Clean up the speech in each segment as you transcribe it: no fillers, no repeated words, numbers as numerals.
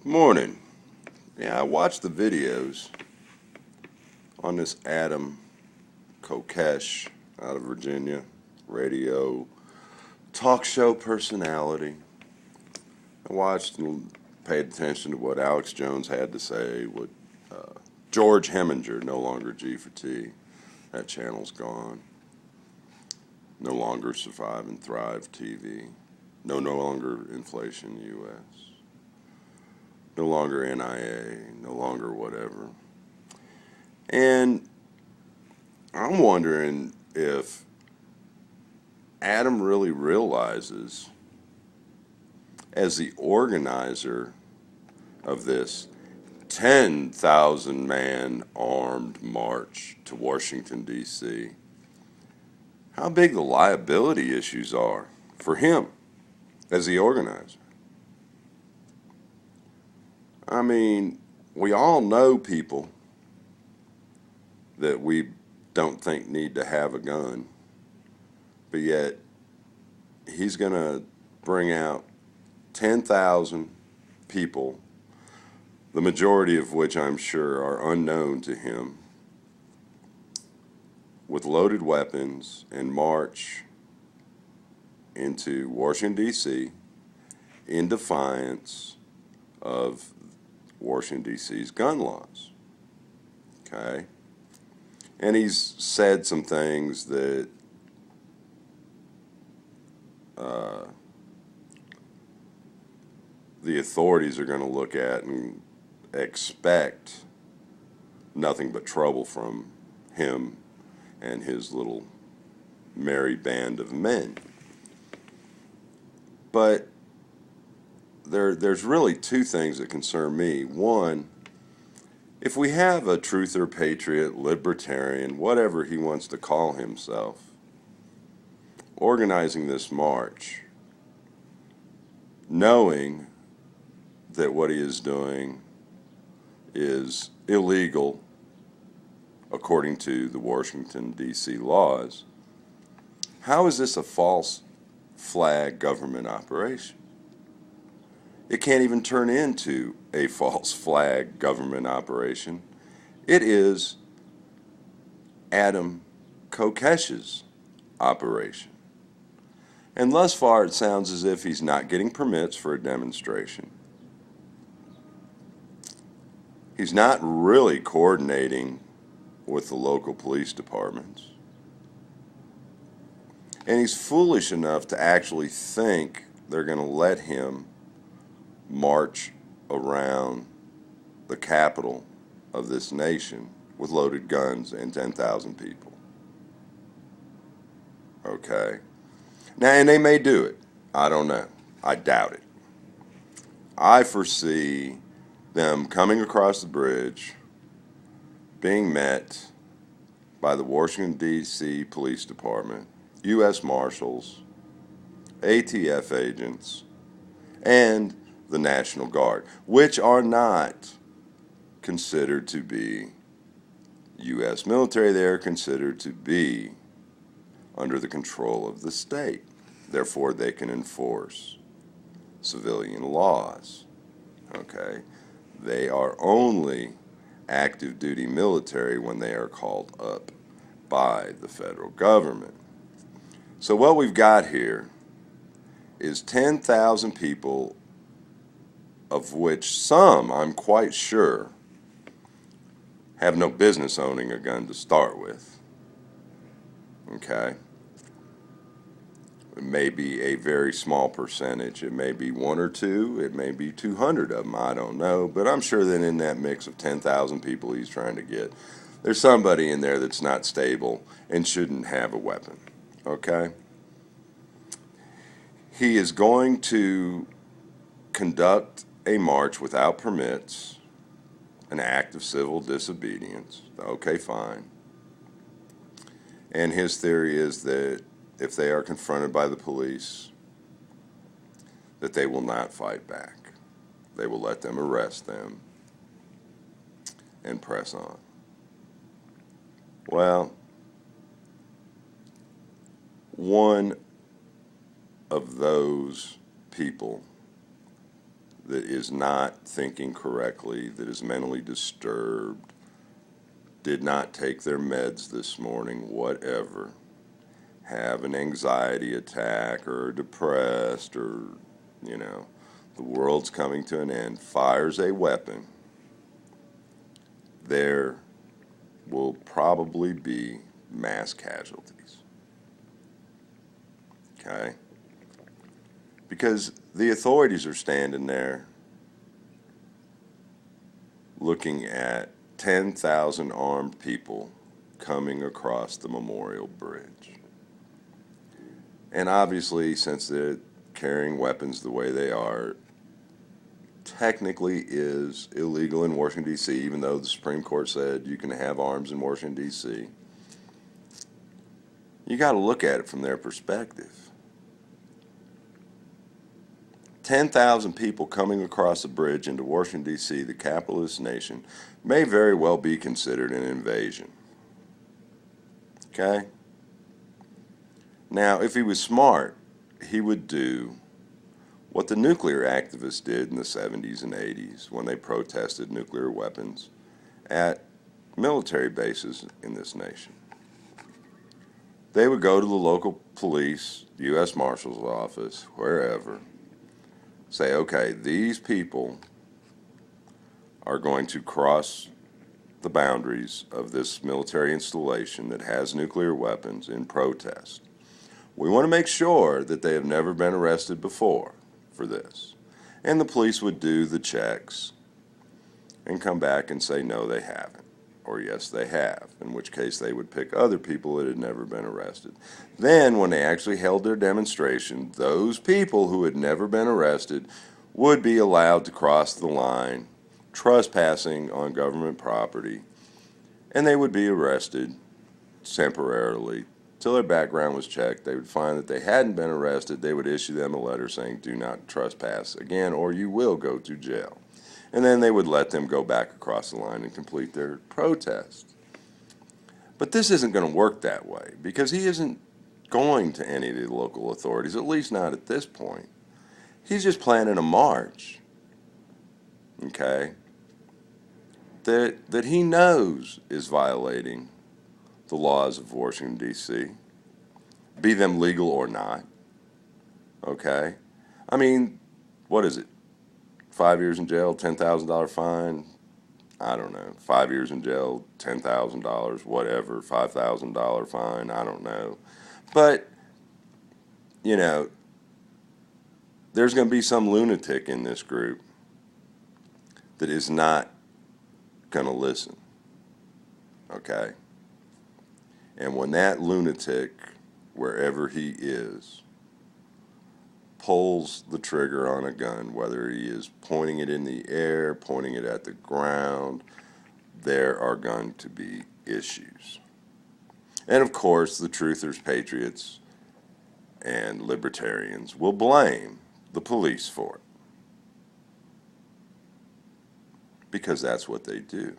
Morning. Yeah, I watched the videos on this Adam Kokesh out of Virginia, radio talk show personality. I watched and paid attention to what Alex Jones had to say, what George Heminger, no longer G for T, that channel's gone. No longer Survive and Thrive TV. No longer Inflation US. No longer NIA, no longer whatever. And I'm wondering if Adam really realizes, as the organizer of this 10,000 man armed march to Washington, D.C., how big the liability issues are for him as the organizer. I mean, we all know people that we don't think need to have a gun, but yet he's going to bring out 10,000 people, the majority of which I'm sure are unknown to him, with loaded weapons and march into Washington, D.C. in defiance of Washington, D.C.'s gun laws. Okay? And he's said some things that the authorities are going to look at and expect nothing but trouble from him and his little merry band of men. But there's really two things that concern me. One, if we have a truther, patriot, libertarian, whatever he wants to call himself, organizing this march, knowing that what he is doing is illegal according to the Washington, D.C. laws, how is this a false flag government operation? It can't even turn into a false flag government operation. It is Adam Kokesh's operation. And thus far, it sounds as if he's not getting permits for a demonstration. He's not really coordinating with the local police departments. And he's foolish enough to actually think they're going to let him march around the capital of this nation with loaded guns and 10,000 people. Okay? Now, and they may do it. I don't know. I doubt it. I foresee them coming across the bridge, being met by the Washington, D.C. Police Department, U.S. Marshals, ATF agents, and the National Guard, which are not considered to be U.S. military. They are considered to be under the control of the state. Therefore, they can enforce civilian laws. Okay? They are only active duty military when they are called up by the federal government. So what we've got here is 10,000 people, of which some, I'm quite sure, have no business owning a gun to start with. Okay? It may be a very small percentage. It may be one or two. It may be 200 of them. I don't know. But I'm sure that in that mix of 10,000 people he's trying to get, there's somebody in there that's not stable and shouldn't have a weapon. Okay? He is going to conduct a march without permits, an act of civil disobedience. Okay, fine. And his theory is that if they are confronted by the police, that they will not fight back. They will let them arrest them and press on. Well, one of those people that is not thinking correctly, that is mentally disturbed, did not take their meds this morning, whatever, have an anxiety attack or depressed or, the world's coming to an end, fires a weapon, there will probably be mass casualties. Okay? Because the authorities are standing there looking at 10,000 armed people coming across the Memorial Bridge. And obviously, since they're carrying weapons the way they are, technically is illegal in Washington, D.C., even though the Supreme Court said you can have arms in Washington, D.C. You got to look at it from their perspective. 10,000 people coming across the bridge into Washington, D.C., the capital of this nation, may very well be considered an invasion. Okay? Now, if he was smart, he would do what the nuclear activists did in the 70s and 80s when they protested nuclear weapons at military bases in this nation. They would go to the local police, U.S. Marshal's office, wherever, say, okay, these people are going to cross the boundaries of this military installation that has nuclear weapons in protest. We want to make sure that they have never been arrested before for this. And the police would do the checks and come back and say, no, they haven't, or yes, they have, in which case they would pick other people that had never been arrested. Then, when they actually held their demonstration, those people who had never been arrested would be allowed to cross the line, trespassing on government property, and they would be arrested temporarily till their background was checked. They would find that they hadn't been arrested. They would issue them a letter saying, do not trespass again, or you will go to jail. And then they would let them go back across the line and complete their protest. But this isn't going to work that way, because he isn't going to any of the local authorities, at least not at this point. He's just planning a march, okay, that he knows is violating the laws of Washington, D.C., be them legal or not, okay? I mean, what is it? 5 years in jail, $10,000 fine? I don't know. 5 years in jail, $10,000, whatever, $5,000 fine, I don't know. But, there's going to be some lunatic in this group that is not going to listen, okay? And when that lunatic, wherever he is, pulls the trigger on a gun, whether he is pointing it in the air, pointing it at the ground, there are going to be issues. And of course, the truthers, patriots, and libertarians will blame the police for it, because that's what they do.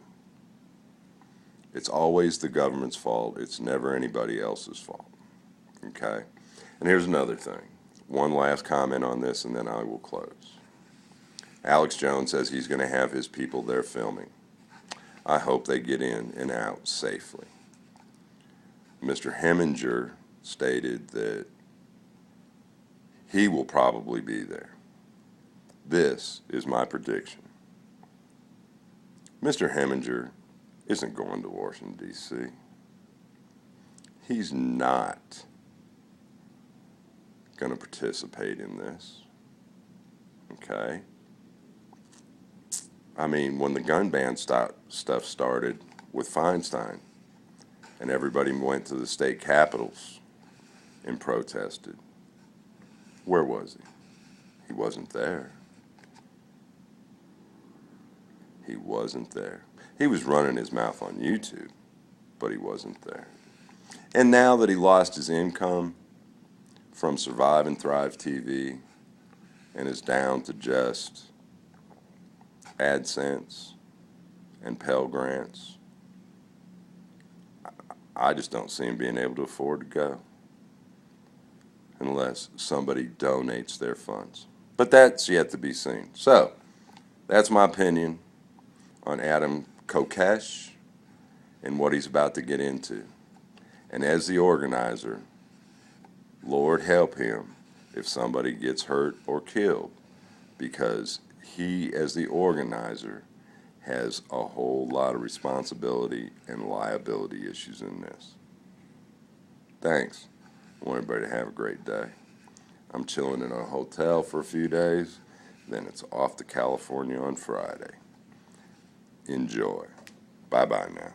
It's always the government's fault. It's never anybody else's fault. Okay? And here's another thing. One last comment on this, and then I will close. Alex Jones says he's going to have his people there filming. I hope they get in and out safely. Mr. Heminger stated that he will probably be there. This is my prediction. Mr. Heminger isn't going to Washington, D.C. He's not going to participate in this. Okay? I mean, when the gun ban stuff started with Feinstein, and everybody went to the state capitals and protested, where was he? He wasn't there. He wasn't there. He was running his mouth on YouTube, but he wasn't there. And now that he lost his income from Survive and Thrive TV and is down to just AdSense and Pell Grants, I just don't see him being able to afford to go unless somebody donates their funds. But that's yet to be seen. So, that's my opinion on Adam Kokesh and what he's about to get into. And as the organizer, Lord help him if somebody gets hurt or killed, because he, as the organizer, has a whole lot of responsibility and liability issues in this. Thanks. I want everybody to have a great day. I'm chilling in a hotel for a few days, then it's off to California on Friday. Enjoy. Bye-bye now.